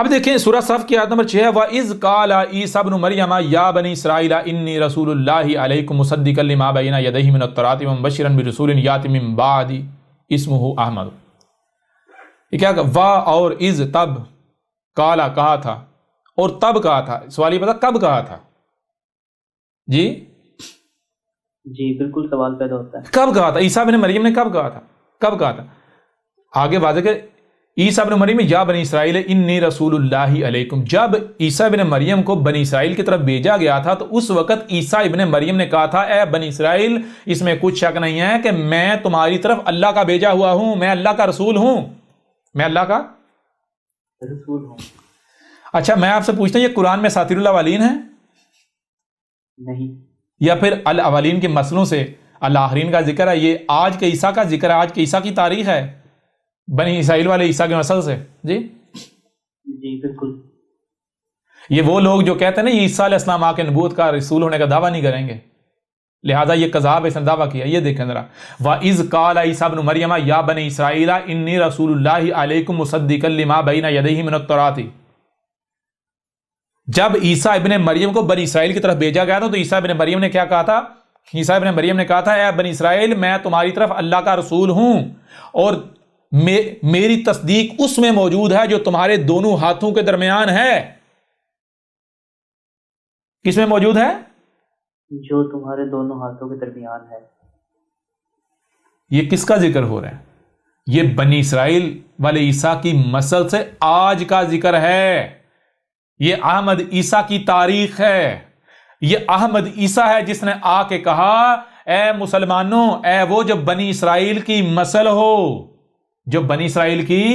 اب دیکھیں سورہ صف کی آیت نمبر 6 ہے وَإِذْ قَالَ عِيسَى ابْنُ مَرْيَمَ يَا بَنِي إِسْرَائِيلَ إِنِّي رَسُولُ اللَّهِ عَلَيْكُمْ مُصَدِّقًا لِمَا بَيْنَ يَدَيْهِ مِنَ التَّوْرَاةِ وَمُبَشِّرًا بِرَسُولٍ يَأْتِي مِن بَعْدِي اسمه احمد. یہ کیا کہا؟ وا اور از تب، کالا کہا تھا، اور تب کہا تھا. سوال یہ پتا کب کہا تھا؟ جی بالکل سوال پیدا ہوتا ہے کب کہا تھا؟ عیسیٰ بن مریم نے کب کہا تھا؟ کب کہا تھا؟ آگے واضح کہ عیسیٰ بن مریم یا بنی اسرائیل انی رسول اللہ علیکم. جب عیسیٰ بن مریم کو بنی اسرائیل کی طرف بھیجا گیا تھا تو اس وقت عیسیٰ ابن مریم نے کہا تھا اے بنی اسرائیل، اس میں کچھ شک نہیں ہے کہ میں تمہاری طرف اللہ کا بھیجا ہوا ہوں، میں اللہ کا رسول ہوں، میں اللہ کا رسول ہوں. اچھا میں آپ سے پوچھتا ہوں یہ قرآن میں اساطیر الاولین ہے نہیں، یا پھر الاولین کے مسئلوں سے الآخرین کا ذکر ہے؟ یہ آج کے عیسیٰ کا ذکر ہے، آج کے عیسیٰ کی تاریخ ہے، بنی اسرائیل والے عیسیٰ کے مسل سے. جی بالکل. یہ وہ لوگ جو کہتے ہیں نا یہ عیسیٰ علیہ السلام آ کے نبوت کا رسول ہونے کا دعویٰ نہیں کریں گے، لہذا یہ کذاب اس نے دعویٰ کیا. یہ دیکھیں ذرا وَإِذْ قَالَ عِيسَى ابْنُ مَرْيَمَ يَا بَنِي إِسْرَائِيلَ إِنِّي رَسُولُ اللَّهِ عَلَيْكُمْ مُصَدِّقًا لِمَا بَيْنَ يَدَيْهِ مِنَ التَّوْرَاةِ. جب عیسیٰ ابن مریم کو بنی اسرائیل کی طرف بھیجا گیا تھا تو عیسیٰ ابن مریم نے کیا کہا تھا؟ عیسیٰ ابن مریم نے کہا تھا اے بنی اسرائیل میں تمہاری طرف اللہ کا رسول ہوں اور میری تصدیق اس میں موجود ہے جو تمہارے دونوں ہاتھوں کے درمیان ہے. کس میں موجود ہے؟ جو تمہارے دونوں ہاتھوں کے درمیان ہے. یہ کس کا ذکر ہو رہا ہے؟ یہ بنی اسرائیل والے عیسیٰ کی مسل سے آج کا ذکر ہے. یہ احمد عیسیٰ کی تاریخ ہے. یہ احمد عیسیٰ ہے جس نے آ کے کہا اے مسلمانوں، اے وہ جو بنی اسرائیل کی مسل ہو، جو بنی اسرائیل کی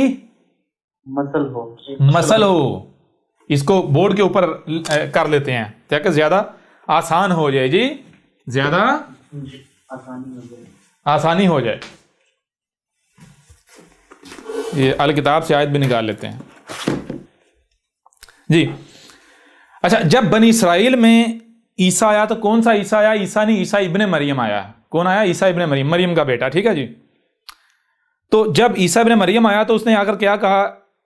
مسل ہو. اس کو بورڈ کے اوپر کر لیتے ہیں تاکہ زیادہ آسان ہو جائے. جی زیادہ آسانی ہو جائے. یہ الکتاب سے آیت بھی نکال لیتے ہیں. جی اچھا جب بنی اسرائیل میں عیسیٰ آیا تو کون سا عیسیٰ آیا؟ عیسیٰ نہیں، عیسیٰ ابن مریم آیا. کون آیا؟ عیسیٰ ابن مریم، مریم کا بیٹا. ٹھیک ہے جی. تو جب عیسیٰ ابن مریم آیا تو اس نے آ کر کیا کہا؟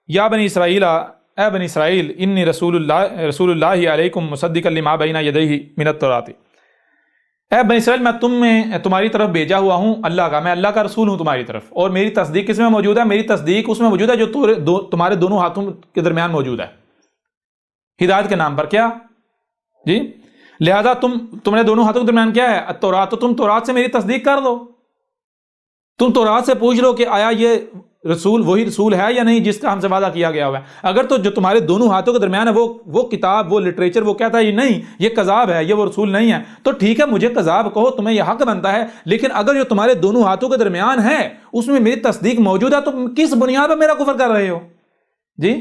یا بنی اسرائیل، اے بنی اسرائیل انی رسول اللہ علیکم مصدقا لما بین یدیہ من التوراۃ. اے بنی اسرائیل میں تمہاری طرف بھیجا ہوا ہوں اللہ کا، میں اللہ کا رسول ہوں تمہاری طرف، اور میری تصدیق کس میں موجود ہے؟ میری تصدیق اس میں موجود ہے جو تمہارے دونوں ہاتھوں کے درمیان موجود ہے، ہدایت کے نام پر. کیا جی؟ لہذا تم نے دونوں ہاتھوں کے درمیان کیا ہے؟ التوراۃ. تو تم تورات سے میری تصدیق کر دو. تم تورات سے پوچھ لو کہ آیا یہ رسول وہی رسول ہے یا نہیں جس کا ہم سے وعدہ کیا گیا ہوا ہے. اگر تو جو تمہارے دونوں ہاتھوں کے درمیان ہے وہ کتاب، وہ لٹریچر، وہ کہتا ہے یہ نہیں، یہ کذاب ہے، یہ وہ رسول نہیں ہے، تو ٹھیک ہے مجھے کذاب کہو، تمہیں یہ حق بنتا ہے. لیکن اگر جو تمہارے دونوں ہاتھوں کے درمیان ہے اس میں میری تصدیق موجود ہے تو کس بنیاد پر میرا کفر کر رہے ہو؟ جی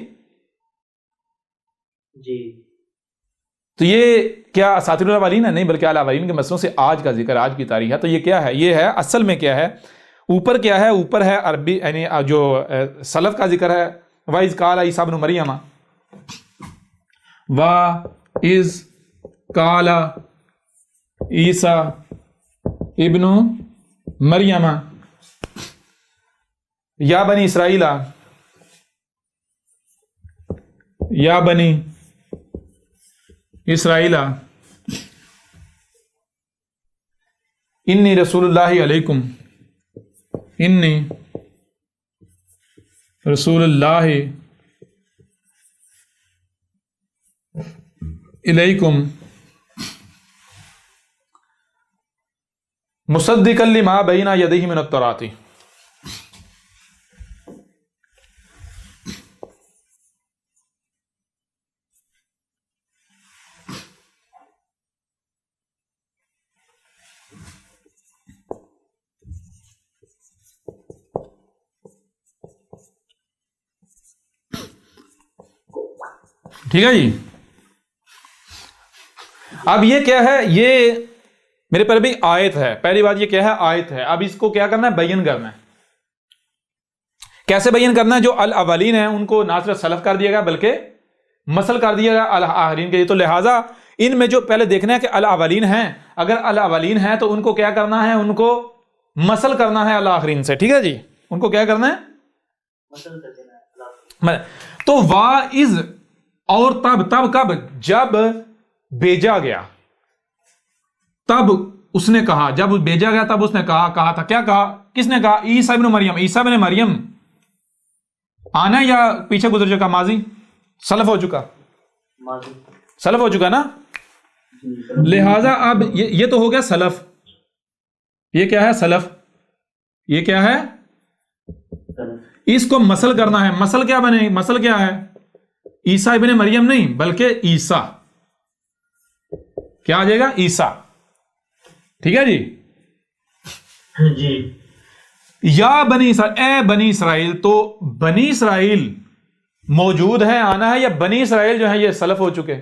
تو یہ کیا اساطیر الاولین ہے؟ نہیں، بلکہ الاولین کے مسئلوں سے آج کا ذکر، آج کی تاریخ ہے. تو یہ کیا ہے؟ یہ ہے اصل میں کیا ہے؟ اوپر کیا ہے؟ اوپر ہے عربی یعنی جو سلف کا ذکر ہے وَإِذْ قَالَ عِيسَى ابْنُ مَرْيَمَ، وَإِذْ قَالَ عِيسَى ابْنُ مَرْيَمَ یا بنی اسرائیل، یا بنی اسرائیل انی رسول اللہ علیکم، انی رسول اللہ علیکم مصدقا لما بین یدیہ من التوراۃ. ٹھیک ہے جی. اب یہ کیا ہے؟ یہ میرے پر بھی آیت ہے. پہلی بات یہ کیا ہے؟ آیت ہے. اب اس کو کیا کرنا ہے؟ بیان کرنا ہے. کیسے بیان کرنا ہے؟ جو الاولین ہیں ان کو نہ صرف سلف کر دیا گیا بلکہ مسل کر دیا گیا الاخرین کے. تو لہٰذا ان میں جو پہلے دیکھنا ہے کہ الاولین ہیں، اگر الاولین ہیں تو ان کو کیا کرنا ہے؟ ان کو مسل کرنا ہے الاخرین سے. ٹھیک ہے جی. ان کو کیا کرنا ہے؟ مسل کر دینا ہے. تو واعظ اور تب کب؟ جب بھیجا گیا، تب اس نے کہا، جب بھیجا گیا تب اس نے کہا تھا، کیا کہا؟ کس نے کہا؟ عیسیٰ ابن مریم. عیسیٰ ابن مریم آنا یا پیچھے گزر چکا؟ ماضی سلف ہو چکا، ماضی سلف ہو چکا نا. جی لہذا اب یہ تو ہو گیا سلف. یہ کیا ہے؟ سلف. یہ کیا ہے؟ اس کو مسل کرنا ہے. مسل کیا بنے؟ مسل کیا ہے؟ عیسیٰ ابن مریم نہیں بلکہ عیسیٰ. کیا آ جائے گا؟ عیسیٰ. ٹھیک ہے جی. جی یا بنی اسرائیل، اے بنی اسرائیل. تو بنی اسرائیل موجود ہے، آنا ہے، یا بنی اسرائیل جو ہے یہ سلف ہو چکے؟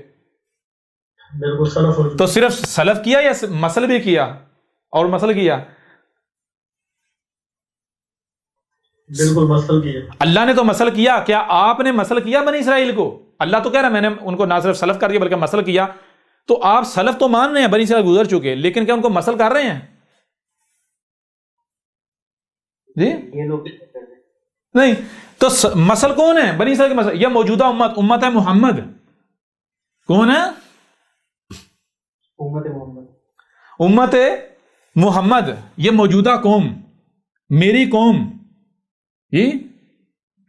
بالکل سلف ہو. تو صرف سلف کیا یا مسل بھی کیا اور مسل کیا؟ بالکل مسل کیا. اللہ نے تو مسل کیا. کیا آپ نے مسل کیا بنی اسرائیل کو؟ اللہ تو کہہ رہا ہے میں نے ان کو نہ صرف سلف کر دیا بلکہ مسل کیا. تو آپ سلف تو مان رہے ہیں، بنی اسرائیل گزر چکے، لیکن کیا ان کو مسل کر رہے ہیں؟ جی یہ لوگ نہیں. تو مسل کون ہے بنی اسرائیل کے مسل؟ یہ موجودہ امت ہے محمد. کون ہے؟ امت محمد. امت محمد. یہ موجودہ قوم، میری قوم.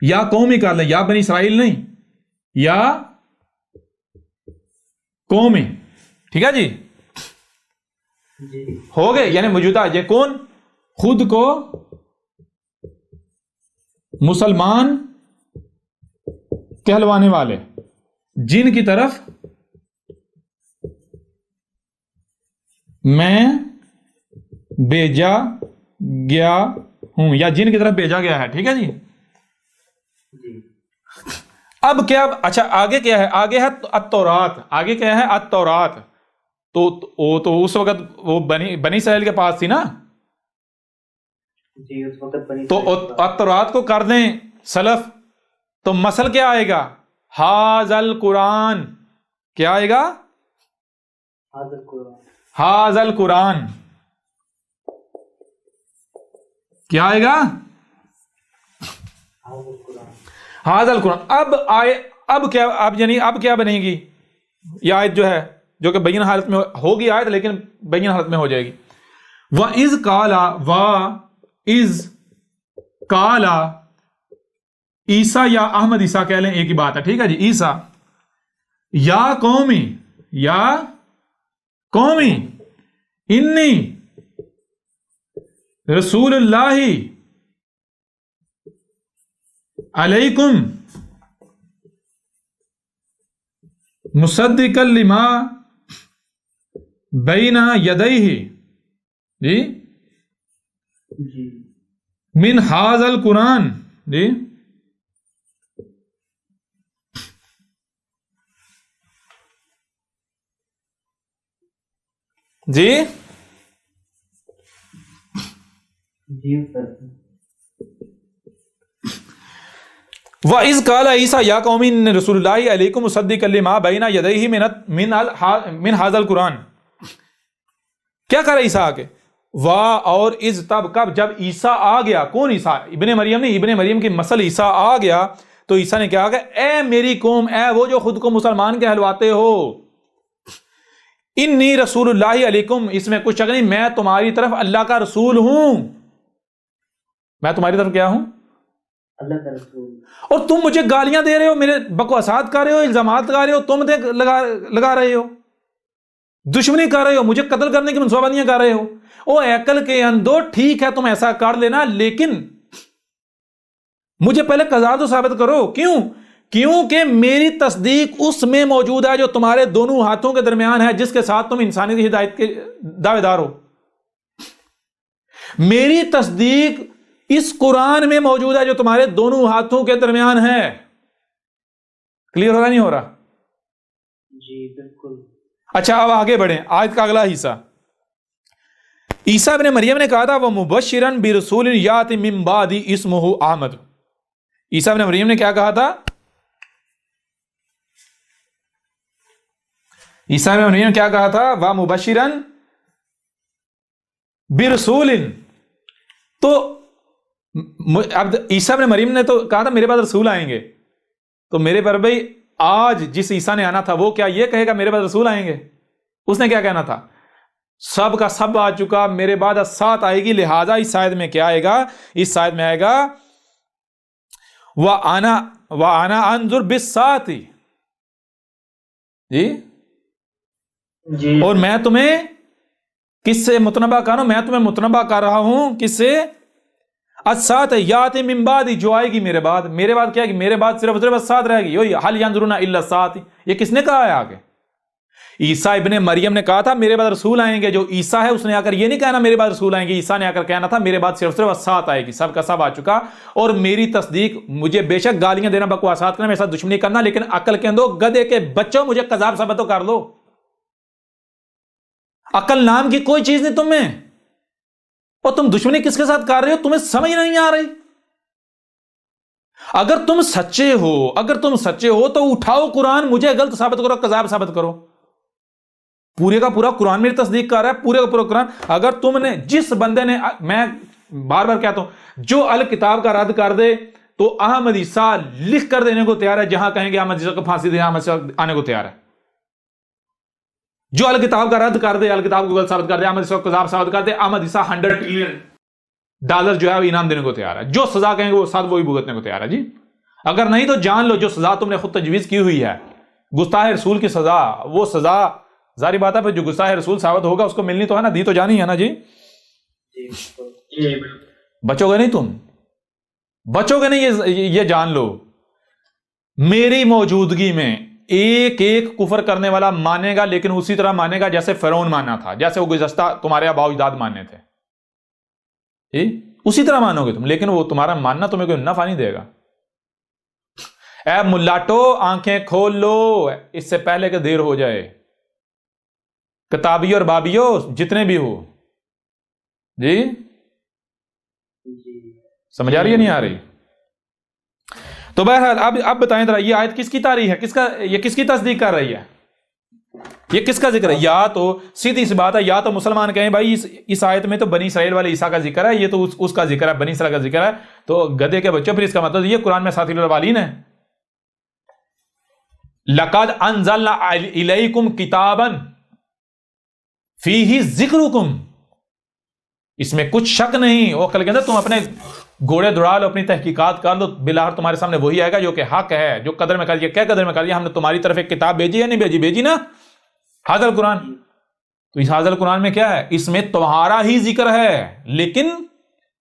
یا قوم ہی کر لیں، یا بنی اسرائیل نہیں، یا قوم ہی. ٹھیک ہے جی. جی ہو گئے. یعنی موجودہ یہ کون؟ خود کو مسلمان کہلوانے والے، جن کی طرف میں بھیجا گیا ہوں، یا جن کی طرف بھیجا گیا ہے. ٹھیک ہے جی. جی اب کیا؟ اچھا آگے کیا ہے؟ آگے ہے التورات. آگے کیا ہے؟ التورات. تو اس وقت وہ بنی اسرائیل کے پاس تھی نا. جی اس وقت بنی تو التورات کو کر دیں سلف، تو مسل کیا آئے گا؟ حاذل قرآن. کیا آئے گا؟ حاضر قرآن. حاذل قرآن. کیا آئے گا؟ حاضر قرآن. حاذل قرآن. اب کیا بنے گی یہ آیت جو ہے، جو کہ بین حالت میں ہوگی آیت، لیکن بین حالت میں ہو جائے گی. وَإِذْ قَالَ عیسیٰ یا احمد عیسیٰ کہہ لیں، ایک ہی بات ہے. ٹھیک ہے جی. عیسیٰ یا قومی انی رسول اللہ علیکم مصدقا لما بین یدیہ جی جی من ھذا القرآن. جی جی جی سر. وَإِذْ قَالَ عِيسَىٰ يَا قَوْمِ إِنِّي رَسُولُ اللَّهِ عَلَيْكُمْ مُصَدِّقًا لِمَا بَيْنَ يَدَيْهِ مِنْ هَذَا الْقُرْآنِ. کیا کہا عیسیٰ آگے؟ اور از تب کب؟ جب عیسیٰ آ گیا. کون عیسیٰ؟ ابن مریم نہیں. ابن مریم کی مسل عیسیٰ آ گیا تو عیسیٰ نے کیا کہا؟ اے میری قوم، اے وہ جو خود کو مسلمان کہلواتے ہو، انی رسول اللہ علیکم، اس میں کچھ شک نہیں، میں تمہاری طرف اللہ کا رسول ہوں. میں تمہاری طرف کیا ہوں؟ اللہ کا رسول. اور تم مجھے گالیاں دے رہے ہو، میرے بکواسات کر رہے ہو، الزامات لگا رہے ہو، تم لگا رہے ہو، دشمنی کر رہے ہو، مجھے قتل کرنے کی منصوبہ بندیاں کر رہے ہو. او عقل کے اندھو، ٹھیک ہے تم ایسا کر لینا، لیکن مجھے پہلے قضا تو ثابت کرو. کیونکہ میری تصدیق اس میں موجود ہے جو تمہارے دونوں ہاتھوں کے درمیان ہے، جس کے ساتھ تم انسانیت کی ہدایت کے دعوے دار ہو. میری تصدیق اس قرآن میں موجود ہے جو تمہارے دونوں ہاتھوں کے درمیان ہے. کلیئر ہو رہا نہیں ہو رہا؟ جی بالکل. اچھا اب آگے بڑھیں. آیت کا اگلا حصہ. عیسیٰ ابن مریم نے کہا تھا وہ مبشرن برسول یاتی من بعدی اسمہ احمد. عیسیٰ ابن مریم نے کیا کہا تھا؟ عیسیٰ ابن مریم نے کیا کہا تھا؟ وہ مبشرن برسول. تو اب عیسیٰ ابن مریم نے تو کہا تھا میرے پاس رسول آئیں گے، تو میرے پر بھائی آج جس عیسیٰ نے آنا تھا وہ کیا یہ کہے گا میرے بعد رسول آئیں گے؟ اس نے کیا کہنا تھا؟ سب کا سب آ چکا، میرے بعد سات آئے گی، لہذا اس آیت میں کیا آئے گا؟ اس آیت میں آئے گا وَأَنَا أَنظُرُ بِالسَّاعَةِ، جی اور میں تمہیں کس سے متنبع کر رہا ہوں؟ میں تمہیں متنبع کر رہا ہوں کس سے؟ السَّاعَةَ یَأْتِی مِن بَعْدِی، جو آئے گی میرے بعد۔ میرے بعد کیا ہے؟ میرے بعد صرف ساتھ رہے گی۔ هَلْ يَنظُرُونَ إِلَّا السَّاعَةَ، یہ کس نے کہا ہے آگے؟ عیسیٰ ابن مریم نے کہا تھا میرے بعد رسول آئیں گے۔ جو عیسیٰ ہے اس نے آ کر یہ نہیں کہنا میرے بعد رسول آئیں گے، عیسیٰ نے آ کر کہنا تھا میرے بعد صرف ساتھ آئے گی، سب کا سب آ چکا۔ اور میری تصدیق، مجھے بے شک گالیاں دینا، بکواسات کرنا، میرے ساتھ دشمنی کرنا، لیکن عقل کے اندو گدھے کے بچوں مجھے کذاب ثابت تو کر لو۔ عقل نام کی کوئی چیز نہیں تم میں، اور تم دشمنی کس کے ساتھ کر رہے ہو؟ تمہیں سمجھ نہیں آ رہی۔ اگر تم سچے ہو تو اٹھاؤ قرآن، مجھے غلط ثابت کرو، کذاب ثابت کرو۔ پورے کا پورا قرآن میری تصدیق کر رہا ہے، پورے کا پورا قرآن۔ اگر تم نے، جس بندے نے، میں بار بار کہتا ہوں، جو الکتاب کا رد کر دے تو احمد عیسیٰ لکھ کر دینے کو تیار ہے، جہاں کہیں گے احمد عیسیٰ کو پھانسی دیں، احمد عیسیٰ آنے کو تیار ہے۔ جو الکتاب کا رد کر دے، الکتاب کو غلط ثابت کر دے، احمد عیسیٰ کو کذاب ثابت کر دے، احمد عیسیٰ $100 بلین جو ہے وہ انعام دینے کو تیار ہے۔ جو سزا کہیں گے وہ ساتھ وہی بھگتنے کو تیار ہے جی۔ اگر نہیں تو جان لو جو سزا تم نے خود تجویز کی ہوئی ہے، گستاخ رسول کی سزا، وہ سزا ظاہری بات ہے پھر جو گستاخ رسول ثابت ہوگا اس کو ملنی تو ہے نا، دی تو جانی ہے نا جی۔ بچو گے نہیں، تم بچو گے نہیں، یہ جان لو۔ میری موجودگی میں ایک ایک کفر کرنے والا مانے گا، لیکن اسی طرح مانے گا جیسے فرعون مانا تھا، جیسے وہ گزشتہ تمہارے آباء و اجداد ماننے تھے، اسی طرح مانو گے تم، لیکن وہ تمہارا ماننا تمہیں کوئی نفع نہیں دے گا۔ اے ملاٹو آنکھیں کھول لو اس سے پہلے کہ دیر ہو جائے، کتابی اور بابیو جتنے بھی ہو جی، سمجھ آ رہی ہے نہیں آ رہی؟ تو بہرحال اب بتائیں ذرا، یہ آیت کس کی تاریخ ہے؟ یہ کس کی تصدیق کر رہی ہے؟ یہ کس کا ذکر ہے؟ یا تو سیدھی سی بات ہے، یا تو مسلمان کہیں بھائی اس آیت میں تو بنی اسرائیل والے عیسیٰ کا ذکر ہے، یہ تو اس کا ذکر ہے، بنی اسرائیل کا ذکر ہے، تو گدھے کے بچوں، پھر اس کا مطلب یہ قرآن میں ساتھی الاولین ہے۔ لقد انزلنا الیکم کتابا فیہ ذکرکم، اس میں کچھ شک نہیں، وہ کل کے اندر تم اپنے گھوڑے دوڑا لو، اپنی تحقیقات کر لو، بالآخر تمہارے سامنے وہی آئے گا جو کہ حق ہے، جو قدر میں کر دیا۔ کیا قدر میں کر دیا؟ ہم نے تمہاری طرف ایک کتاب بھیجی ہے، نہیں بھیجی؟ بھیجی نا، حاضر قرآن۔ تو اس حاضر قرآن میں کیا ہے؟ اس میں تمہارا ہی ذکر ہے، لیکن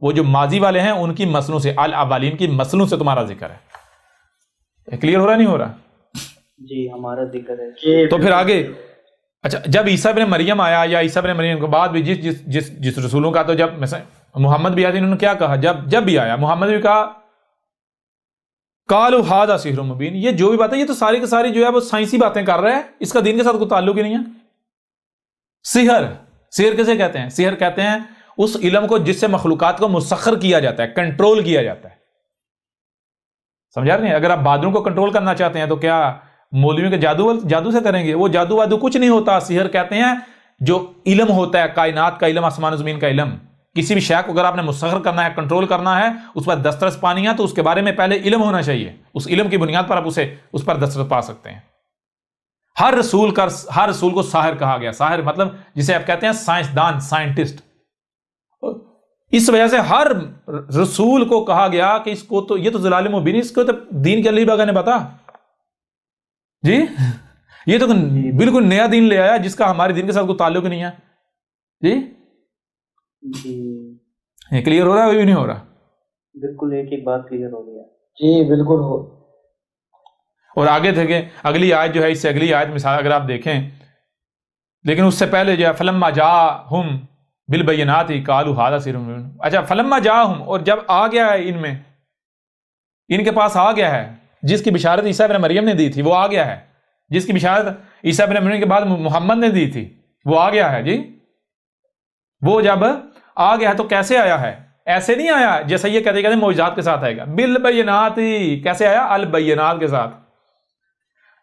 وہ جو ماضی والے ہیں ان کی مسلوں سے، الاولین کی مسلوں سے تمہارا ذکر ہے۔ کلیئر ہو رہا نہیں ہو رہا؟ جی ہمارا ذکر ہے۔ تو پھر آگے، اچھا جب عیسیٰ ابن مریم آیا، یا عیسیٰ ابن مریم کے بعد بھی جس رسولوں کا، تو جب مثلا محمد بھی آیا، انہوں نے کیا کہا؟ جب بھی آیا محمد بھی کہا قالوا ھذا سحر مبین۔ یہ جو بھی بات ہے یہ تو ساری کی ساری جو ہے وہ سائنسی باتیں کر رہے ہیں، اس کا دین کے ساتھ کوئی تعلق ہی نہیں ہے۔ سحر کسے کہتے ہیں؟ سحر کہتے ہیں اس علم کو جس سے مخلوقات کو مسخر کیا جاتا ہے، کنٹرول کیا جاتا ہے۔ سمجھا رہے ہیں؟ اگر آپ بادلوں کو کنٹرول کرنا چاہتے ہیں تو کیا مولویوں کے جادو سے کریں گے؟ وہ جادو وادو کچھ نہیں ہوتا۔ سحر کہتے ہیں جو علم ہوتا ہے، کائنات کا علم، آسمان و زمین کا علم، کسی بھی شے کو اگر آپ نے مسخر کرنا ہے، کنٹرول کرنا ہے، اس پر دسترس پانی ہے، تو اس کے بارے میں پہلے علم ہونا چاہیے، اس علم کی بنیاد پر آپ اس پر دسترس پا سکتے ہیں۔ ہر رسول کو ساحر کہا گیا۔ ساحر مطلب جسے آپ کہتے ہیں سائنسدان، سائنٹسٹ۔ اس وجہ سے ہر رسول کو کہا گیا کہ اس کو تو یہ تو ضلال مبین، اس کو تو دین کے اللہ نے بتا جی، یہ تو بالکل نیا دین لے آیا جس کا ہمارے دین کے ساتھ کوئی تعلق نہیں ہے جی۔ یہ کلیئر ہو رہا ہے ابھی نہیں ہو رہا؟ بالکل ایک بات کلیئر ہو گیا جی بالکل ہو۔ اور آگے دیکھیں اگلی آیت جو ہے، اس سے اگلی آیت مثال اگر آپ دیکھیں، لیکن اس سے پہلے جو ہے فلما جاءہم بالبینات قالوا ھذا سحر مبین۔ اچھا فلما جاءہم، اور جب آ گیا ہے ان کے پاس آ گیا ہے، جس کی بشارت عیسیٰ ابن مریم نے دی تھی وہ آ گیا ہے، جس کی بشارت عیسیٰ ابن مریم کے بعد محمد نے دی تھی وہ آ گیا ہے جی۔ وہ جب آ گیا ہے تو کیسے آیا ہے؟ ایسے نہیں آیا جیسے یہ کہتے معجزات کے ساتھ آئے گا، بالبینات۔ کیسے آیا؟ البینات کے ساتھ۔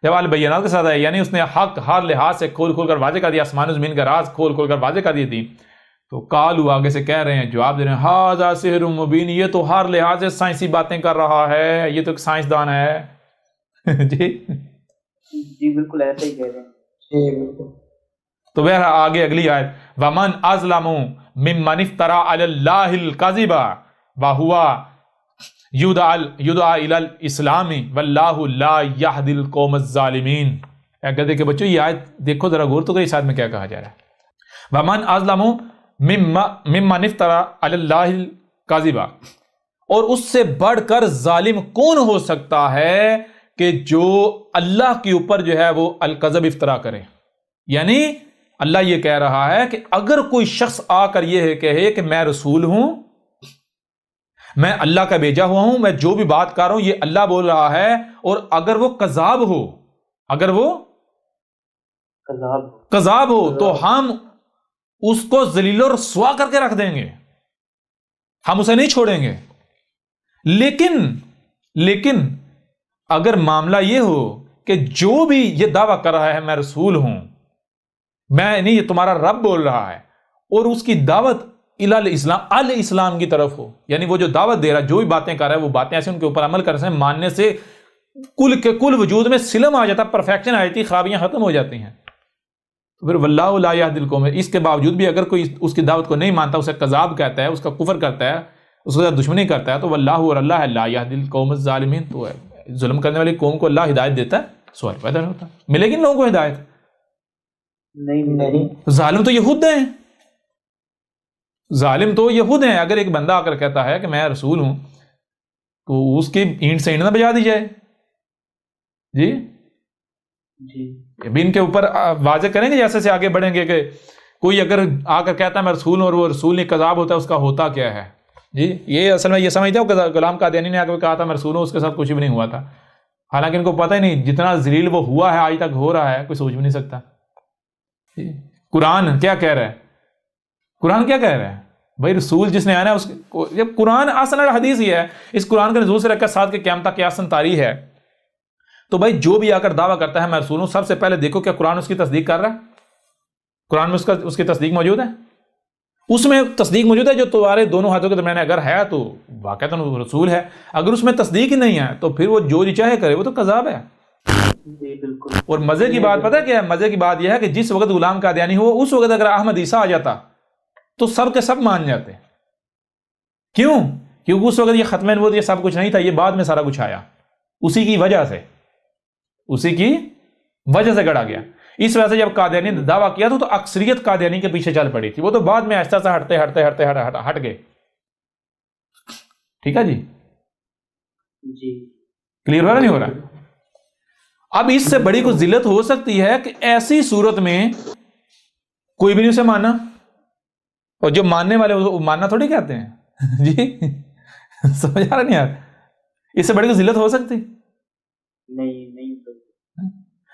جب البینات کے ساتھ آیا یعنی اس نے حق ہر لحاظ سے کھول کھول کر واضح کر دیا، آسمان و زمین کا راز کھول کھول کر واضح کر دی تھی۔ تو قالوا آگے سے کہہ رہے ہیں، جواب دے رہے ہیں، ھذا سحر مبین، یہ تو ہر لحاظ سے سائنسی باتیں کر رہا ہے، یہ تو ایک سائنسدان ہے جی۔ جی بالکل ایسا ہی کہہ رہے ہیں. جی بالکل. تو بہر آگے اگلی آیت ومن ازلم ممن افترى علی اللہ الکذب وہو یدعی الی الاسلام واللہ لا یہدی القوم الظالمین. گدے کے بچوں یہ آیت دیکھو ذرا غور تو اس آیت میں کیا کہا جا رہا ہے. ومن ازلم ممن افترى علی اللہ الکذب، اور اس سے بڑھ کر ظالم کون ہو سکتا ہے کہ جو اللہ کے اوپر جو ہے وہ الکذب افترا کرے. یعنی اللہ یہ کہہ رہا ہے کہ اگر کوئی شخص آ کر یہ کہے کہ میں رسول ہوں، میں اللہ کا بھیجا ہوا ہوں، میں جو بھی بات کر رہا ہوں یہ اللہ بول رہا ہے، اور اگر وہ کذاب ہو، اگر وہ کذاب ہو تو ہم اس کو ذلیل و رسوا کر کے رکھ دیں گے، ہم اسے نہیں چھوڑیں گے. لیکن اگر معاملہ یہ ہو کہ جو بھی یہ دعویٰ کر رہا ہے میں رسول ہوں، میں نہیں، یہ تمہارا رب بول رہا ہے، اور اس کی دعوت الاسلام کی طرف ہو، یعنی وہ جو دعوت دے رہا ہے، جو بھی باتیں کر رہا ہے وہ باتیں ایسے ان کے اوپر عمل کر رہے ہیں، ماننے سے کل کے کل وجود میں سلم آ جاتا، پرفیکشن آ جاتی، خرابیاں ختم ہو جاتی ہیں. تو پھر واللہ لا یہدی القوم، اس کے باوجود بھی اگر کوئی اس کی دعوت کو نہیں مانتا، اسے کذاب کہتا ہے، اس کا کفر کرتا ہے، اس کے ساتھ دشمنی کرتا ہے، تو واللہ اور اللہ لا یہدی القوم الظالمین، تو ظلم کرنے والی قوم کو اللہ ہدایت دیتا ہے. سوال پیدا نہیں ہوتا ملے گی ان لوگوں کو ہدایت؟ نہیں. ظالم تو یہود ہیں، ظالم تو یہود ہیں. اگر ایک بندہ آ کر کہتا ہے کہ میں رسول ہوں تو اس کی اینٹ سے اینٹ نہ بجا دی جائے. جی ابھی ان کے اوپر واضح کریں گے جیسے سے آگے بڑھیں گے کہ کوئی اگر آ کر کہتا ہے میں رسول ہوں اور وہ رسول نہیں کذاب ہوتا ہے، اس کا ہوتا کیا ہے. جی یہ اصل میں یہ سمجھتے ہو کہ غلام قادیانی نے آ کر کہا تھا میں رسول ہوں، اس کے ساتھ کچھ بھی نہیں ہوا تھا، حالانکہ ان کو پتہ ہی نہیں جتنا ذلیل وہ ہوا ہے آج تک ہو رہا ہے، کوئی سوچ بھی نہیں سکتا. قرآن کیا کہہ رہا ہے؟ قرآن کیا کہہ رہا ہے بھائی؟ رسول جس نے آنا ہے، اس جب قرآن اصل حدیث ہی ہے، اس قرآن کے نزول سے رکھ کر ساتھ کے قیامت تک قیاس طاری ہے. تو بھائی جو بھی آ کر دعویٰ کرتا ہے میں رسول ہوں، سب سے پہلے دیکھو کیا قرآن اس کی تصدیق کر رہا ہے؟ قرآن میں اس کی تصدیق موجود ہے؟ اس میں تصدیق موجود ہے جو تمہارے دونوں ہاتھوں کے درمیان اگر ہے تو واقعتاً رسول ہے. اگر اس میں تصدیق ہی نہیں ہے تو پھر وہ جو جی چاہے کرے وہ تو کذاب ہے. بالکل. اور مزے کی بات پتہ کیا ہے؟ مزے کی بات یہ ہے کہ جس وقت غلام قادیانی ہو، اس وقت اگر احمد عیسیٰ آ جاتا تو سب کے سب مان جاتے. کیوں؟ کیونکہ اس وقت یہ ختم نبوت یہ سب کچھ نہیں تھا، یہ بعد میں سارا کچھ آیا، اسی کی وجہ سے گڑا گیا. اس وجہ سے جب قادیانی نے دعویٰ کیا تو اکثریت قادیانی کے پیچھے چل پڑی تھی، وہ تو بعد میں آہستہ سے ہٹ گئے. ٹھیک ہے جی کلیئر ہو رہا نہیں ہو رہا؟ اب اس سے بڑی کوئی ذلت ہو سکتی ہے کہ ایسی صورت میں کوئی بھی نہیں اسے مانا، اور جو ماننے والے وہ ماننا تھوڑی کہتے ہیں. جی سمجھ آ رہا نہیں یار؟ اس سے بڑی کوئی ذلت ہو سکتی نہیں.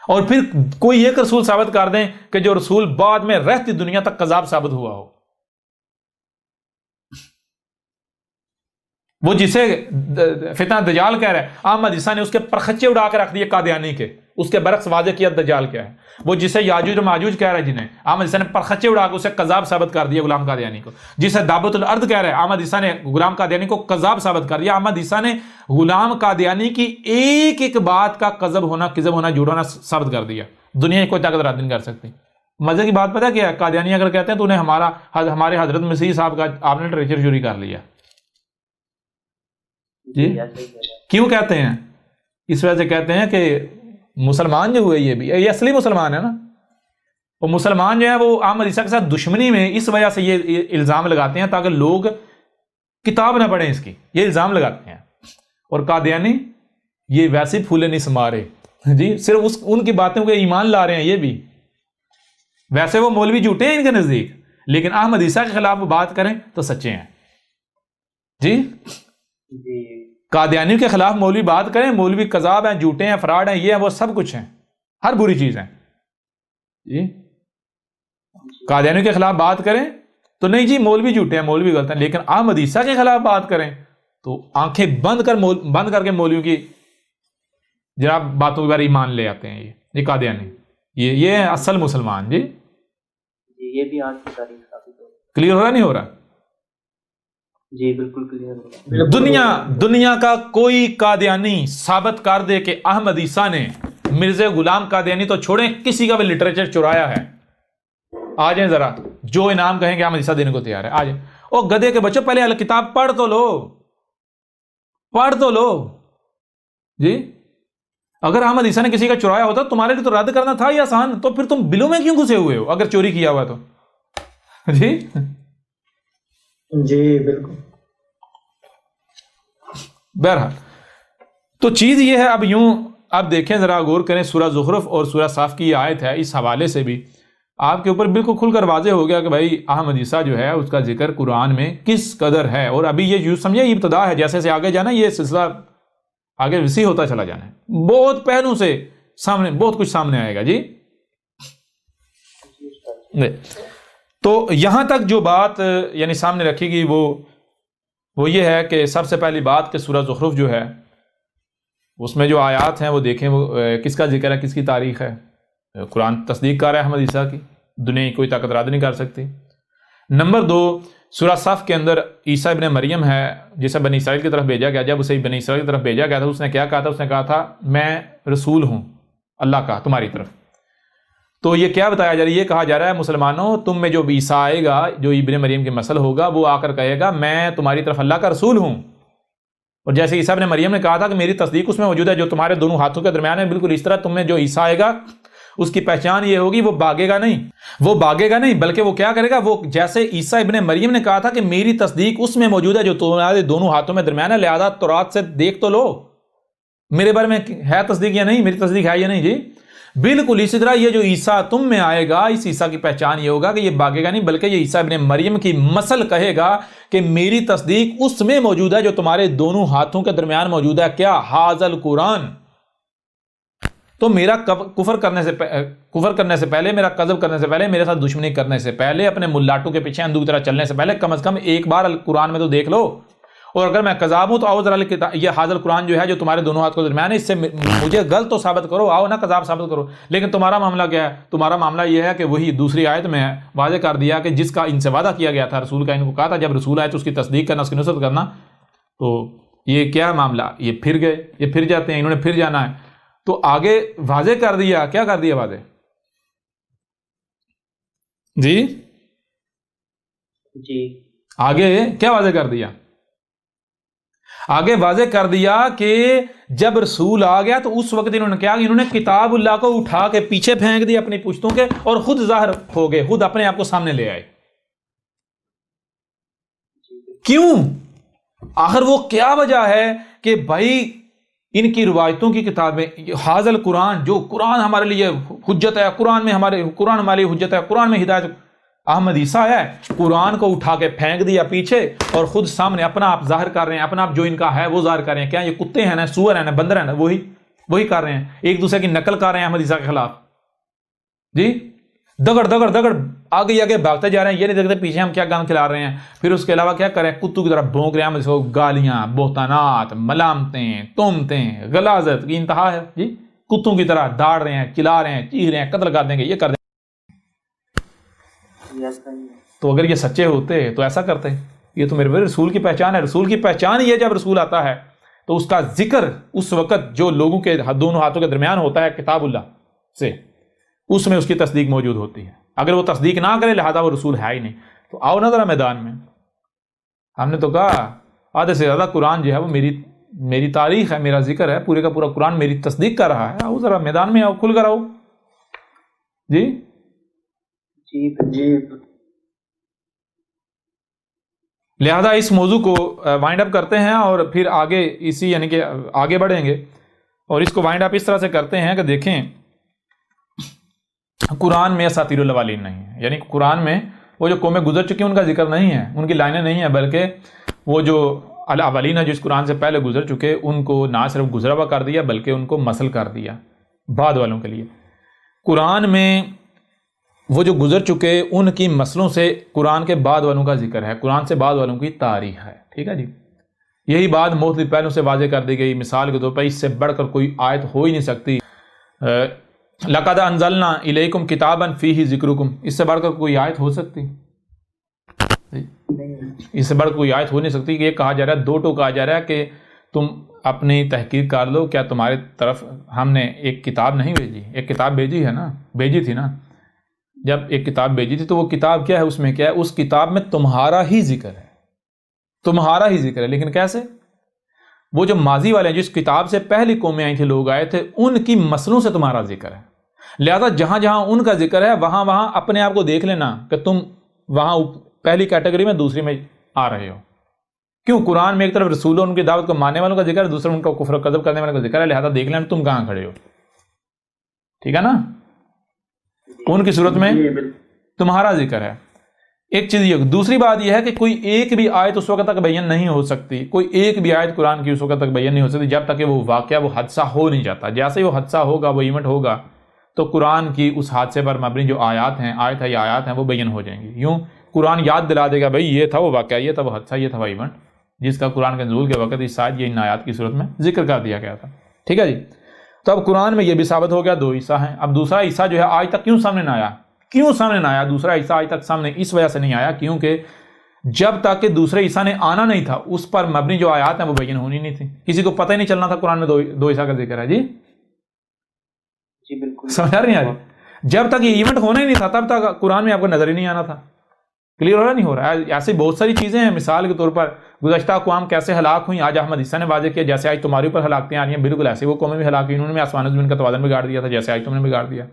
اور پھر کوئی ایک رسول ثابت کر دیں کہ جو رسول بعد میں رہتی دنیا تک کذاب ثابت ہوا ہو. وہ جسے فتنہ دجال کہہ رہا ہے، احمد عیسیٰ نے اس کے پرخچے اڑا کے رکھ دیے قادیانی کے، اس کے برعکس واضح کیا دجال کیا ہے. وہ جسے یاجوج و ماجوج کہہ رہا ہے، جنہیں احمد عیسیٰ نے پرخچے اڑا کے اسے کذاب ثابت کر دیا غلام قادیانی کو. جسے دابت الارض کہہ رہا ہے، احمد عیسیٰ نے غلام قادیانی کو کذاب ثابت کر دیا. احمد عیسیٰ نے غلام قادیانی کی ایک ایک بات کا کذب ہونا، جھوٹ ہونا ثابت کر دیا. دنیا کی کوئی طاقت رد نہیں کر سکتی. مزے کی بات پتہ کیا ہے؟ قادیانی اگر کہتے ہیں تو انہیں ہمارے حضرت مسیح صاحب کا آپ نے لٹریچر چوری کر لیا. جی کیوں کہتے ہیں؟ اس وجہ سے کہتے ہیں کہ مسلمان جو ہوئے یہ اصلی مسلمان ہے نا، وہ مسلمان جو ہے وہ احمد عیسیٰ کے ساتھ دشمنی میں اس وجہ سے یہ الزام لگاتے ہیں تاکہ لوگ کتاب نہ پڑھیں اس کی، یہ الزام لگاتے ہیں. اور قادیانی یہ ویسے پھولے نہیں سما رہے جی، صرف ان کی باتوں کو ایمان لا رہے ہیں. یہ بھی ویسے وہ مولوی جھوٹے ہیں ان کے نزدیک، لیکن احمد عیسیٰ کے خلاف وہ بات کریں تو سچے ہیں. جی قادیانی کے خلاف مولوی بات کریں، مولوی کذاب ہیں، جھوٹے ہیں، فراڈ ہیں، یہ ہیں وہ سب کچھ ہیں، ہر بری چیز ہیں. جی قادیانی کے خلاف بات کریں تو نہیں جی مولوی جھوٹے ہیں، مولوی غلط ہیں، لیکن احمد عیسیٰ کے خلاف بات کریں تو آنکھیں بند کر کے مولویوں کی جناب باتوں کے بارے ایمان لے آتے ہیں. یہ قادیانی یہ ہے اصل مسلمان. جی یہ بھی آج کی تاریخ ثابت ہو. کلیئر ہو رہا نہیں ہو رہا؟ جی بالکل کلیئر ہو رہا. دنیا کا کوئی قادیانی ثابت کر دے کہ احمد عیسیٰ نے مرزا غلام قادیانی تو چھوڑیں، کسی کا بھی لٹریچر چرایا ہے، آ جائیں ذرا، جو انعام کہیں گے احمد عیسیٰ دینے کو تیار ہے، آ جائیں۔ او گدھے کے بچوں، پہلے کتاب پڑھ تو لو، پڑھ تو لو جی۔ اگر احمد عیسیٰ نے کسی کا چرایا ہوتا تمہارے لیے تو رد کرنا تھا ہی آسان، تو پھر تم بلوں میں کیوں گھسے ہوئے ہو اگر چوری کیا ہوا تو؟ جی جی بالکل۔ بہرحال تو چیز یہ ہے، اب یوں اب دیکھیں ذرا، غور کریں، سورہ زخرف اور سورہ صاف کی یہ آیت ہے، اس حوالے سے بھی آپ کے اوپر بالکل کھل کر واضح ہو گیا کہ بھائی احمد عیسیٰ جو ہے اس کا ذکر قرآن میں کس قدر ہے۔ اور ابھی یہ یوں سمجھے یہ ابتدا ہے، جیسے سے آگے جانا یہ سلسلہ آگے وسیع ہوتا چلا جانا ہے، بہت پہلوں سے سامنے بہت کچھ سامنے آئے گا جی۔ تو یہاں تک جو بات یعنی سامنے رکھی گئی وہ یہ ہے کہ سب سے پہلی بات کہ سورہ زخرف جو ہے اس میں جو آیات ہیں وہ دیکھیں، وہ کس کا ذکر ہے، کس کی تاریخ ہے۔ قرآن تصدیق کر رہا ہے احمد عیسیٰ کی، دنیا کی کوئی طاقت رد نہیں کر سکتی۔ نمبر 2، سورہ صف کے اندر عیسیٰ ابن مریم ہے جسے بنی اسرائیل کی طرف بھیجا گیا، جب اسے بنی اسرائیل کی طرف بھیجا گیا تھا اس نے کیا کہا تھا؟ اس نے کہا تھا میں رسول ہوں اللہ کا تمہاری طرف۔ تو یہ کیا بتایا جا رہا ہے؟ یہ کہا جا رہا ہے مسلمانوں تم میں جو عیسیٰ آئے گا، جو ابن مریم کی نسل ہوگا، وہ آ کر کہے گا میں تمہاری طرف اللہ کا رسول ہوں۔ اور جیسے عیسیٰ ابن مریم نے کہا تھا کہ میری تصدیق اس میں موجود ہے جو تمہارے دونوں ہاتھوں کے درمیان ہے، بالکل اس طرح تم میں جو عیسیٰ آئے گا اس کی پہچان یہ ہوگی، وہ بھاگے گا نہیں بلکہ وہ کیا کرے گا، وہ جیسے عیسیٰ ابن مریم نے کہا تھا کہ میری تصدیق اس میں موجود ہے جو تمہارے دونوں ہاتھوں میں درمیان ہے، لہذا تورات سے دیکھ تو لو میرے بارے میں ہے تصدیق یا نہیں، میری تصدیق ہے یا نہیں جی۔ بالکل اسی طرح یہ جو عیسیٰ تم میں آئے گا، اس عیسیٰ کی پہچان یہ ہوگا کہ یہ بھاگے گا نہیں بلکہ یہ عیسیٰ ابن مریم کی نسل کہے گا کہ میری تصدیق اس میں موجود ہے جو تمہارے دونوں ہاتھوں کے درمیان موجود ہے، کیا؟ حاذل قرآن۔ تو میرا کفر کرنے سے پہلے، میرا کذب کرنے سے پہلے، میرے ساتھ دشمنی کرنے سے پہلے، اپنے ملاٹوں کے پیچھے اندھو کی طرح چلنے سے پہلے کم از کم ایک بار قرآن میں تو دیکھ لو۔ اور اگر میں کذاب ہوں تو آؤ ذرا یہ حاضر قرآن جو ہے جو تمہارے دونوں ہاتھ کو درمیان ہے، اس سے مجھے غلط تو ثابت کرو، آؤ نا کذاب ثابت کرو۔ لیکن تمہارا معاملہ کیا ہے؟ تمہارا معاملہ یہ ہے کہ وہی دوسری آیت میں واضح کر دیا کہ جس کا ان سے وعدہ کیا گیا تھا رسول کا، ان کو کہا تھا جب رسول آئے تو اس کی تصدیق کرنا، اس کی نصرت کرنا۔ تو یہ کیا معاملہ؟ یہ پھر گئے، یہ پھر جاتے ہیں، انہوں نے پھر جانا ہے۔ تو آگے واضح کر دیا، کیا کر دیا واضح جی؟ آگے کیا واضح کر دیا؟ آگے واضح کر دیا کہ جب رسول آ گیا تو اس وقت انہوں نے کیا؟ انہوں نے کتاب اللہ کو اٹھا کے پیچھے پھینک دیا اپنی پشتوں کے، اور خود ظاہر ہو گئے، خود اپنے آپ کو سامنے لے آئے۔ کیوں؟ آخر وہ کیا وجہ ہے کہ بھائی ان کی روایتوں کی کتابیں، حاضل قرآن، جو قرآن ہمارے لیے حجت ہے، قرآن ہمارے لیے حجت ہے، قرآن میں ہدایت، احمد عیسیٰ ہے قرآن کو اٹھا کے پھینک دیا پیچھے اور خود سامنے اپنا آپ ظاہر کر رہے ہیں، اپنا آپ جو ان کا ہے وہ ظاہر کر رہے ہیں۔ کیا یہ کتے ہیں نا، سور ہیں نا، بندر ہیں نا، وہی کر رہے ہیں، ایک دوسرے کی نقل کر رہے ہیں احمد عیسیٰ کے خلاف جی۔ دگڑ آگے بھاگتے جا رہے ہیں، یہ نہیں دیکھتے پیچھے ہم کیا گند کھلا رہے ہیں۔ پھر اس کے علاوہ کیا کریں؟ کتوں کی طرح بھونک رہے ہیں، گالیاں، بہتانات، ملامتیں، تہمتیں، غلاظت کی انتہا ہے جی۔ کتوں کی طرح داڑ رہے ہیں، چلا رہے ہیں، چیخ رہے ہیں، قتل کر دیں گے، یہ کر دیں گے۔ تو اگر یہ سچے ہوتے تو ایسا کرتے؟ یہ تو میرے رسول کی پہچان ہے۔ رسول کی پہچان یہ جب رسول آتا ہے تو اس کا ذکر اس وقت جو لوگوں کے دونوں ہاتھوں کے درمیان ہوتا ہے کتاب اللہ سے، اس میں اس کی تصدیق موجود ہوتی ہے۔ اگر وہ تصدیق نہ کرے لہذا وہ رسول ہے ہی نہیں۔ تو آؤ نا ذرا میدان میں، ہم نے تو کہا آدھے سے زیادہ قرآن جو ہے وہ میری تاریخ ہے، میرا ذکر ہے، پورے کا پورا قرآن میری تصدیق کر رہا ہے۔ آؤ ذرا میدان میں آؤ، کھل کر آؤ جی۔ لہذا اس موضوع کو وائنڈ اپ کرتے ہیں اور پھر آگے یعنی کہ آگے بڑھیں گے، اور اس کو وائنڈ اپ اس طرح سے کرتے ہیں کہ دیکھیں قرآن میں اساطیر الاولین نہیں ہے، یعنی قرآن میں وہ جو قومیں گزر چکی ہیں ان کا ذکر نہیں ہے، ان کی لائنیں نہیں ہیں، بلکہ وہ جو الاولین ہے جو اس قرآن سے پہلے گزر چکے ان کو نہ صرف گزرا ہوا کر دیا بلکہ ان کو مسل کر دیا بعد والوں کے لیے۔ قرآن میں وہ جو گزر چکے ان کی مسلوں سے قرآن کے بعد والوں کا ذکر ہے، قرآن سے بعد والوں کی تاریخ ہے، ٹھیک ہے جی۔ یہی بات مختلف پہلوں سے واضح کر دی گئی، مثال کے طور پر اس سے بڑھ کر کوئی آیت ہو ہی نہیں سکتی۔ لَقَدْ أَنزَلْنَا إِلَيْكُمْ كِتَابًا فِيهِ ذِكْرُكُمْ، اس سے بڑھ کر کوئی آیت ہو سکتی؟ اس سے بڑھ کر کوئی آیت ہو نہیں سکتی کہ یہ کہا جا رہا ہے، دو ٹوک کہا جا رہا ہے کہ تم اپنی تحقیق کر لو، کیا تمہاری طرف ہم نے ایک کتاب نہیں بھیجی؟ ایک کتاب بھیجی ہے نا، بھیجی تھی نا۔ جب ایک کتاب بھیجی تھی تو وہ کتاب کیا ہے؟ اس میں کیا ہے؟ اس کتاب میں تمہارا ہی ذکر ہے، تمہارا ہی ذکر ہے۔ لیکن کیسے؟ وہ جو ماضی والے ہیں، جس کتاب سے پہلی قومیں آئی تھی، لوگ آئے تھے، ان کی مسلوں سے تمہارا ذکر ہے۔ لہذا جہاں جہاں ان کا ذکر ہے وہاں وہاں اپنے آپ کو دیکھ لینا کہ تم وہاں پہلی کیٹیگری میں دوسری میں آ رہے ہو۔ کیوں؟ قرآن میں ایک طرف رسولوں ان کی دعوت کو ماننے والوں کا ذکر ہے، دوسرا ان کا کفر و کذب کرنے والوں کا ذکر ہے، لہذا دیکھ لینا تم کہاں کھڑے ہو۔ ٹھیک ہے نا؟ ان کی صورت میں تمہارا ذکر ہے۔ ایک چیز یہ۔ دوسری بات یہ ہے کہ کوئی ایک بھی آیت اس وقت تک بیان نہیں ہو سکتی، کوئی ایک بھی آیت قرآن کی اس وقت تک بیان نہیں ہو سکتی جب تک کہ وہ واقعہ، وہ حادثہ ہو نہیں جاتا۔ جیسے ہی وہ حادثہ ہوگا، وہ ایونٹ ہوگا، تو قرآن کی اس حادثے پر مبنی جو آیات ہیں، آیت ہے یا آیات ہیں، وہ بیان ہو جائیں گی۔ یوں قرآن یاد دلا دے گا، بھائی یہ تھا وہ واقعہ، یہ تھا وہ حادثہ، یہ تھا وہ ایونٹ، جس کا قرآن کے نزول کے وقت اس آیت یا ان آیات کی صورت میں ذکر کر دیا گیا تھا۔ ٹھیک ہے جی؟ تو اب قرآن میں یہ بھی ثابت ہو گیا دو عیسیٰ ہیں۔ اب دوسرا عیسیٰ جو ہے آج تک کیوں سامنے نہ آیا؟ کیوں سامنے نہ آیا دوسرا عیسیٰ آج تک سامنے؟ اس وجہ سے نہیں آیا کیونکہ جب تک کہ دوسرے عیسیٰ نے آنا نہیں تھا، اس پر مبنی جو آیات ہیں وہ بیان ہونی نہیں تھی۔ کسی کو پتہ ہی نہیں چلنا تھا قرآن میں دو عیسیٰ کا ذکر ہے۔ جی جی بالکل سمجھ رہی ہیں؟ جب تک یہ ایونٹ ہونا ہی نہیں تھا تب تک قرآن میں آپ کو نظر ہی نہیں آنا تھا۔ کلیئر ہو رہا نہیں ہو رہا ہے؟ ایسی بہت ساری چیزیں ہیں۔ مثال کے طور پر گزشتہ اقوام کیسے ہلاک ہوئیں، آج احمد عیسیٰ نے واضح کیا جیسے آج تمہارے اوپر ہلاکتیں آ رہی ہیں، بالکل ایسے وہ قومیں بھی ہلاک ہوئی، انہوں نے آسمان و زمین کا توازن بگاڑ دیا تھا جیسے آج تم نے بگاڑ دیا،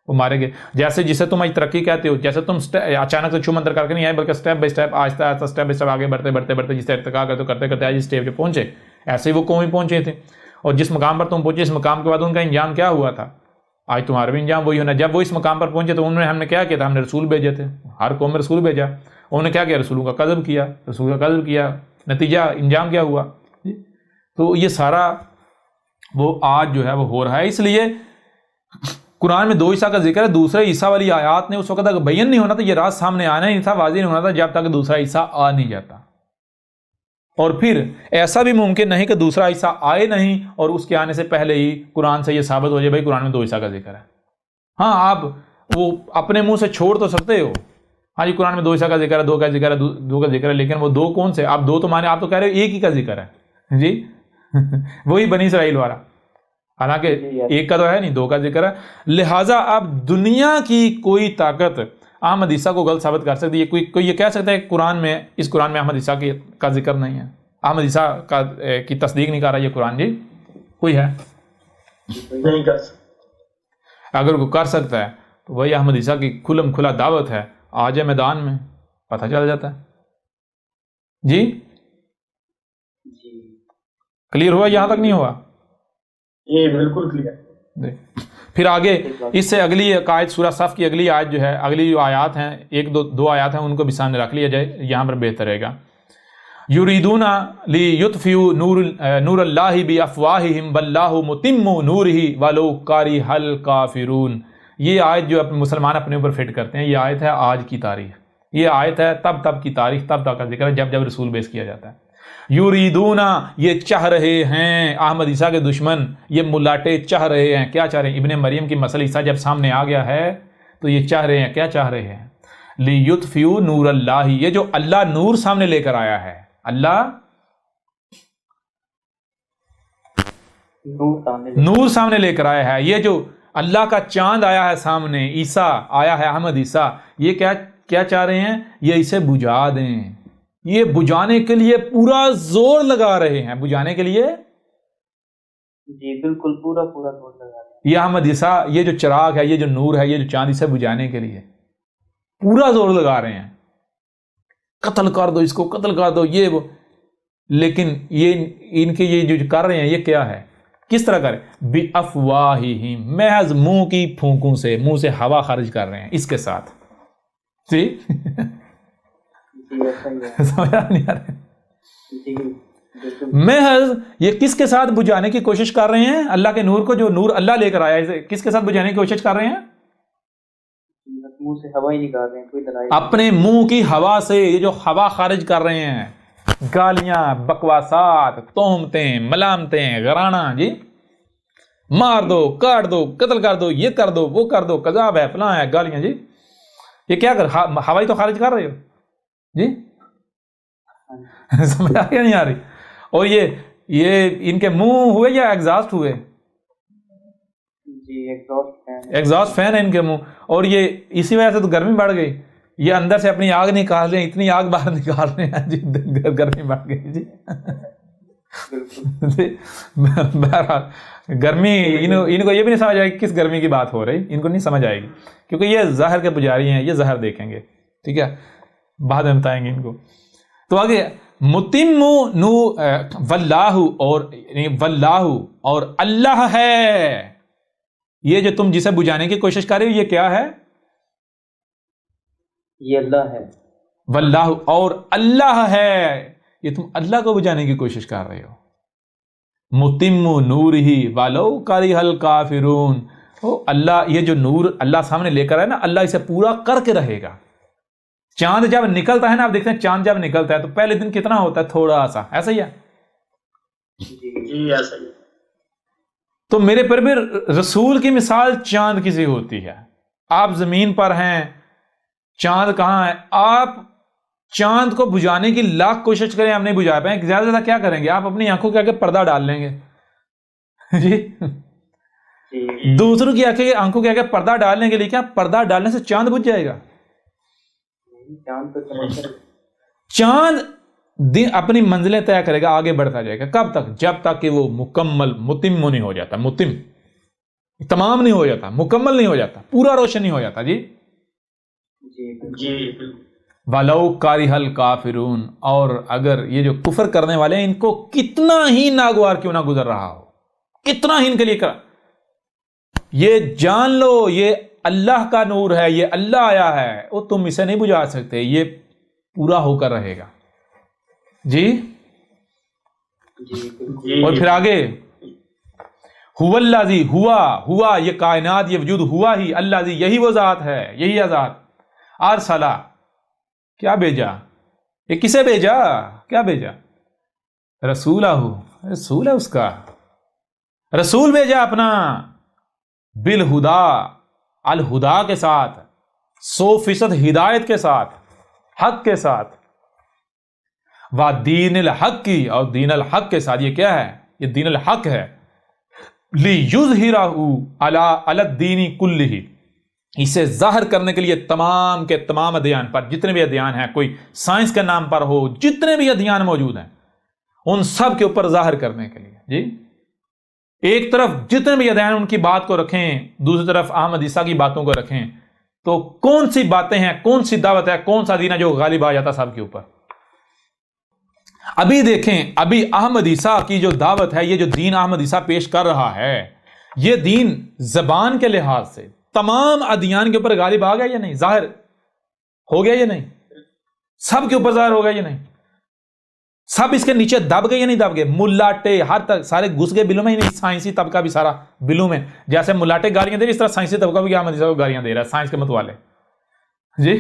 وہ مارے گئے۔ جیسے جسے تم آج ترقی کہتے ہو، جیسے تم اچانک سے چھو منتر کر کے نہیں آئے، بلکہ سٹیپ بائی سٹیپ، آہستہ آہستہ سٹیپ بائی سٹیپ آگے بڑھتے جس ارتقا کرتے کرتے آج اس اسٹیج پہ پہنچے، ایسے ہی وہ قومیں پہنچے تھے۔ اور جس مقام پر تم پہنچے، اس مقام کے بعد ان کا انجام کیا ہوا تھا؟ آج تمہارا بھی انجام وہی ہونا۔ جب وہ اس مقام پر پہنچے تو انہوں نے ہم نے کیا کیا تھا؟ ہم نے رسول بھیجے تھے، ہر قوم میں رسول بھیجا، انہوں نے کیا کیا؟ رسولوں کا قذف کیا، رسولوں کا قذف کیا، نتیجہ انجام کیا ہوا؟ تو یہ سارا وہ آج جو ہے وہ ہو رہا ہے۔ اس لیے قرآن میں دو عیسیٰ کا ذکر ہے، دوسرے عیسیٰ والی آیات نے اس وقت تک بیان نہیں ہونا تھا، یہ راز سامنے آنا ہی نہیں تھا، واضح نہیں ہونا تھا جب تک دوسرا عیسیٰ آ نہیں جاتا۔ اور پھر ایسا بھی ممکن نہیں کہ دوسرا عیسیٰ آئے نہیں اور اس کے آنے سے پہلے ہی قرآن سے یہ ثابت ہو جائے بھائی قرآن میں دو عیسیٰ کا ذکر ہے۔ ہاں آپ وہ اپنے منہ سے چھوڑ تو سکتے ہو، ہاں جی قرآن میں دو عیسیٰ کا ذکر ہے، دو کا ذکر ہے، دو کا ذکر ہے، لیکن وہ دو کون سے؟ آپ دو تو مانے، آپ تو کہہ رہے ہو ایک ہی کا ذکر ہے جی وہی بنی اسرائیل والا، حالانکہ ایک کا تو ہے نہیں، دو کا ذکر ہے۔ لہٰذا اب دنیا کی کوئی طاقت احمد عیسیٰ کو غلط ثابت کر سکتی ہے؟ کوئی یہ کہہ سکتا ہے کہ اس قرآن میں احمد عیسیٰ کا ذکر نہیں ہے، احمد عیسیٰ کی تصدیق نہیں کر رہا یہ قرآن؟ جی کوئی ہے؟ نہیں کر سکتا۔ اگر کوئی کر سکتا ہے تو وہی احمد عیسیٰ کی کھلم کھلا دعوت ہے، آ جائے میدان میں، پتہ چل جاتا ہے۔ جی کلیئر ہوا؟ یہاں تک نہیں ہوا؟ یہ بالکل کلیئر۔ پھر آگے اس سے اگلی آیت سورہ صف کی اگلی آیت جو ہے، اگلی جو آیات ہیں، ایک دو آیات ہیں، ان کو بھی سامنے رکھ لیا جائے، یہاں پر بہتر رہے گا۔ یریدون لیطفئوا نور اللہ بافواہہم واللہ متم نورہ ولو کرہ الکافرون۔ یہ آیت جو مسلمان اپنے اوپر فٹ کرتے ہیں، یہ آیت ہے آج کی تاریخ، یہ آیت ہے تب کی تاریخ، تب کا ذکر ہے جب رسول بیس کیا جاتا ہے۔ یریدون، یہ چاہ رہے ہیں، احمد عیسیٰ کے دشمن، یہ ملاٹے چاہ رہے ہیں۔ کیا چاہ رہے ہیں؟ ابن مریم کی مسئلہ عیسیٰ جب سامنے آ گیا ہے تو یہ چاہ رہے ہیں، کیا چاہ رہے ہیں؟ لیطفئوا نور اللہ، یہ جو اللہ نور سامنے لے کر آیا ہے، اللہ نور سامنے لے کر آیا ہے، یہ جو اللہ کا چاند آیا ہے سامنے، عیسیٰ آیا ہے، احمد عیسیٰ، یہ کیا چاہ رہے ہیں؟ یہ اسے بجھا دیں، یہ بجھانے کے لیے پورا زور لگا رہے ہیں، بجھانے کے لیے جی بالکل پورا زور لگا رہے ہیں۔ یہ احمد عیسیٰ، یہ جو چراغ ہے، یہ جو نور ہے، یہ جو چاند، اسے بجھانے کے لیے پورا زور لگا رہے ہیں، قتل کر دو اس کو، قتل کر دو یہ وہ۔ لیکن یہ ان کے یہ جو کر رہے ہیں یہ کیا ہے؟ کس طرح کریں؟ بِأَفْوَاهِهِمْ، محض منہ کی پھونکوں سے، منہ سے ہوا خارج کر رہے ہیں اس کے ساتھ۔ جی سمجھا نہیں آ رہا؟ محض یہ کس کے ساتھ بجھانے کی کوشش کر رہے ہیں؟ اللہ کے نور کو، جو نور اللہ لے کر آیا ہے، کس کے ساتھ بجھانے کی کوشش کر رہے ہیں؟ منہ سے ہوا ہی نکال رہے ہیں، کوئی دلائل اپنے منہ کی ہوا سے، یہ جو ہوا خارج کر رہے ہیں، گالیاں، بکواسات، تہمتیں، ملامتیں، غرانہ، جی مار دو، کاٹ دو، قتل کر دو، یہ کر دو، وہ کر دو، کذاب ہے، فلاں ہے، گالیاں، جی یہ کیا کر ہوائی تو خارج کر رہے ہو جی سمجھ آ نہیں آ رہی؟ اور یہ یہ ان کے منہ ہوئے یا ایگزاسٹ ہوئے؟ جی ایگزاسٹ فین. ایگزاسٹ فین ہے ان کے منہ. اور یہ اسی وجہ سے تو گرمی بڑھ گئی. یہ اندر سے اپنی آگ نکال رہے ہیں, اتنی آگ باہر نکال رہے ہیں جی, گرمی بڑھ گئی جی. بہرحال گرمی ان کو یہ بھی نہیں سمجھ آئے گی کس گرمی کی بات ہو رہی, ان کو نہیں سمجھ آئے گی, کیونکہ یہ زہر کے پجاری ہیں, یہ زہر دیکھیں گے, ٹھیک ہے, بعد میں بتائیں گے ان کو. تو آگے متم نو واللہ, اور اللہ ہے. یہ جو تم جسے بجھانے کی کوشش کر رہے ہو یہ کیا ہے؟ یہ اللہ ہے. واللہ, اور اللہ ہے. یہ تم اللہ کو بجھانے کی کوشش کر رہے ہو. متم نورہ ولو کرہ الکافرون. اللہ, یہ جو نور اللہ سامنے لے کر ہے نا, اللہ اسے پورا کر کے رہے گا. چاند جب نکلتا ہے نا, آپ دیکھتے ہیں چاند جب نکلتا ہے تو پہلے دن کتنا ہوتا ہے؟ تھوڑا سا, ایسا ہی ہے. جی ایسا ہی. تو میرے پر بھی رسول کی مثال چاند کی سی ہوتی ہے. آپ زمین پر ہیں, چاند کہاں ہے؟ آپ چاند کو بجھانے کی لاکھ کوشش کریں, آپ نہیں بجھا پائیں. زیادہ سے زیادہ کیا کریں گے؟ آپ اپنی آنکھوں کے آگے پردہ ڈال لیں گے جی. دوسروں کی آنکھوں کے آگے پردہ ڈالنے کے لیے کیا پردہ ڈالنے سے چاند بجھ جائے گا؟ چاند اپنی منزلیں طے کرے گا, آگے بڑھتا جائے گا. کب تک؟ جب تک کہ وہ مکمل متم نہیں ہو جاتا. متم تمام نہیں ہو جاتا, مکمل نہیں ہو جاتا, پورا روشن نہیں ہو جاتا. جی جی. وَلَوْ كَرِهَ الْكَافِرُونَ, اور اگر یہ جو کفر کرنے والے ہیں ان کو کتنا ہی ناگوار کیوں نہ گزر رہا ہو, کتنا ہی ان کے لیے یہ جان لو یہ اللہ کا نور ہے, یہ اللہ آیا ہے, وہ تم اسے نہیں بجھا سکتے, یہ پورا ہو کر رہے گا. جی. اور پھر آگے هو الذی, ہوا یہ کائنات, یہ وجود ہوا ہی, الذی یہی وہ ذات ہے, یہی ہے ذات. ارسلہ, کیا بھیجا؟ یہ کسے بھیجا؟ کیا بھیجا؟ رسولہ, رسول ہے اس کا, رسول بھیجا اپنا. بالہدا, الہدا کے ساتھ, 100% ہدایت کے ساتھ, حق کے ساتھ. دین الحق کی, اور دین الحق کے ساتھ. یہ کیا ہے؟ یہ دین الحق ہے. لِيُظْهِرَهُ عَلَى الدِّينِ كُلِّهِ, اسے ظاہر کرنے کے لیے تمام کے تمام ادیان پر, جتنے بھی ادیان ہیں, کوئی سائنس کے نام پر ہو, جتنے بھی ادیان موجود ہیں ان سب کے اوپر ظاہر کرنے کے لیے. جی. ایک طرف جتنے بھی ادیان ان کی بات کو رکھیں, دوسری طرف احمد عیسیٰ کی باتوں کو رکھیں, تو کون سی باتیں ہیں, کون سی دعوت ہے, کون سا دین ہے جو غالب آ جاتا سب کے اوپر؟ ابھی دیکھیں, ابھی احمد عیسیٰ کی جو دعوت ہے, یہ جو دین احمد عیسیٰ پیش کر رہا ہے, یہ دین زبان کے لحاظ سے تمام ادیان کے اوپر غالب آ گیا یا نہیں؟ ظاہر ہو گیا یا نہیں؟ سب کے اوپر ظاہر ہو گیا یا نہیں؟ سب اس کے نیچے دب گئے یا نہیں دب گئے؟ ملاٹے ہر تک سارے گھس گئے بلوں میں ہی نہیں, سائنسی طبقہ بھی سارا بلوں میں. جیسے ملاٹے گالیاں دے رہے, اس طرح سائنسی طبقہ بھی احمد عیسیٰ کو گالیاں دے رہا ہے, سائنس کے متوالے. جی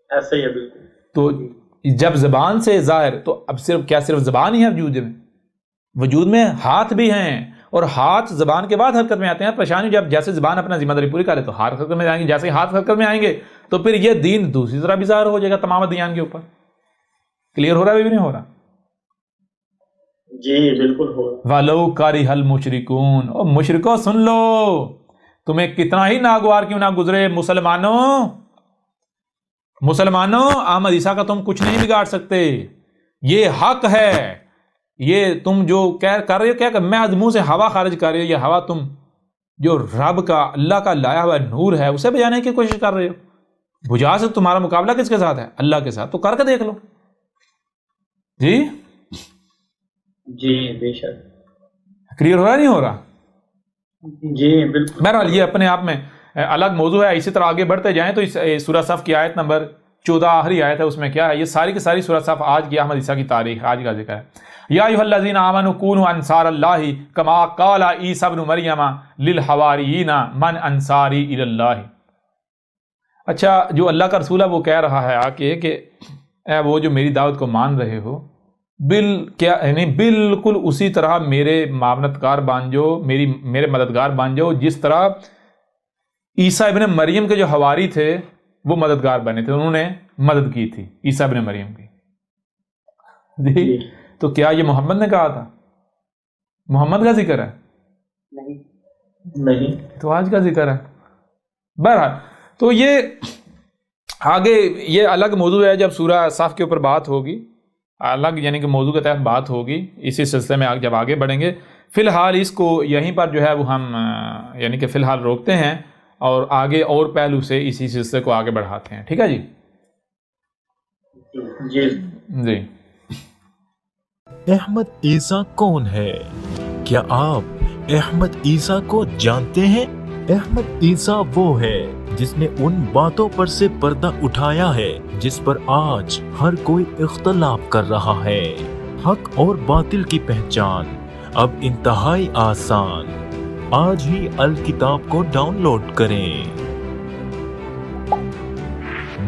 ایسا ہی ہے بالکل. تو جب زبان سے ظاہر, تو اب صرف زبان ہی ہے وجود میں؟ وجود میں ہاتھ بھی ہیں, اور ہاتھ زبان کے بعد حرکت میں آتے ہیں. پریشانی جب جیسے زبان اپنا ذمہ داری پوری کرے تو ہاتھ حرکت میں آئیں گے, جیسے ہاتھ حرکت میں آئیں گے تو پھر یہ دین دوسری طرح بھی ظاہر ہو جائے گا تمام ادیان کے اوپر. کلیئر ہو رہا ہے بھی نہیں ہو رہا؟ جی بالکل ہو رہا. وَلَوْ كَرِهَ الْمُشْرِكُونَ, اور مشرکو سن لو, تمہیں کتنا ہی ناگوار کیوں نہ گزرے. مسلمانوں احمد عیسیٰ کا تم کچھ نہیں بگاڑ سکتے, یہ حق ہے. یہ تم جو کر رہے ہو, کیا محض منہ سے ہوا خارج کر رہے ہو, یہ ہوا تم جو رب کا, اللہ کا لایا ہوا نور ہے, اسے بجانے کی کوشش کر رہے ہو. بجھا سے تمہارا مقابلہ کس کے ساتھ ہے؟ اللہ کے ساتھ. تو کر کے دیکھ لو. جی بے شک. کلیئر ہو رہا نہیں ہو رہا؟ جی بالکل. بہرحال یہ اپنے آپ میں الگ موضوع ہے. اسی طرح آگے بڑھتے جائیں تو اس سورہ صف کی آیت نمبر 14 آخری آیت ہے, اس میں کیا ہے؟ یہ ساری کی ساری سورہ صف آج کی احمد عیسیٰ کی تاریخ, آج کا ذکر ہے. یا ایھا الذین آمنوا کونوا انصار اللہ کما قال عیسی ابن مریم للحواریین من انصاری الی اللہ. اچھا, جو اللہ کا رسول ہے وہ کہہ رہا ہے آ کے کہ اے وہ جو میری دعوت کو مان رہے ہو, بالکل اسی طرح میرے معاونتکار بن جاؤ, میرے مددگار بن جاؤ, جس طرح عیسیٰ ابن مریم کے جو حواری تھے وہ مددگار بنے تھے, انہوں نے مدد کی تھی عیسیٰ ابن مریم کی. جی. تو تو کیا یہ محمد نے کہا تھا؟ محمد کا ذکر ہے؟ نہیں، تو آج کا ذکر ہے. بہرحال تو یہ آگے یہ الگ موضوع ہے، جب سورہ صف کے اوپر بات ہوگی الگ، یعنی کہ موضوع کے تحت بات ہوگی اسی سلسلے میں جب آگے بڑھیں گے. فی الحال اس کو یہیں پر جو ہے وہ ہم یعنی کہ فی الحال روکتے ہیں اور آگے اور پہلو سے اسی سلسلے کو آگے بڑھاتے ہیں. ٹھیک ہے جی؟ جی. احمد عیسیٰ کون ہے؟ کیا آپ احمد عیسیٰ کو جانتے ہیں؟ احمد عیسیٰ وہ ہے جس نے ان باتوں پر سے پردہ اٹھایا ہے جس پر آج ہر کوئی اختلاف کر رہا ہے. حق اور باطل کی پہچان اب انتہائی آسان. آج ہی الکتاب کو ڈاؤن لوڈ کریں.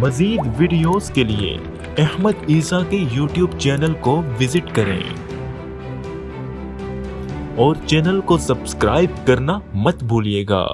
مزید ویڈیوز کے لیے احمد عیسیٰ کے یوٹیوب چینل کو وزٹ کریں اور چینل کو سبسکرائب کرنا مت بھولیے گا.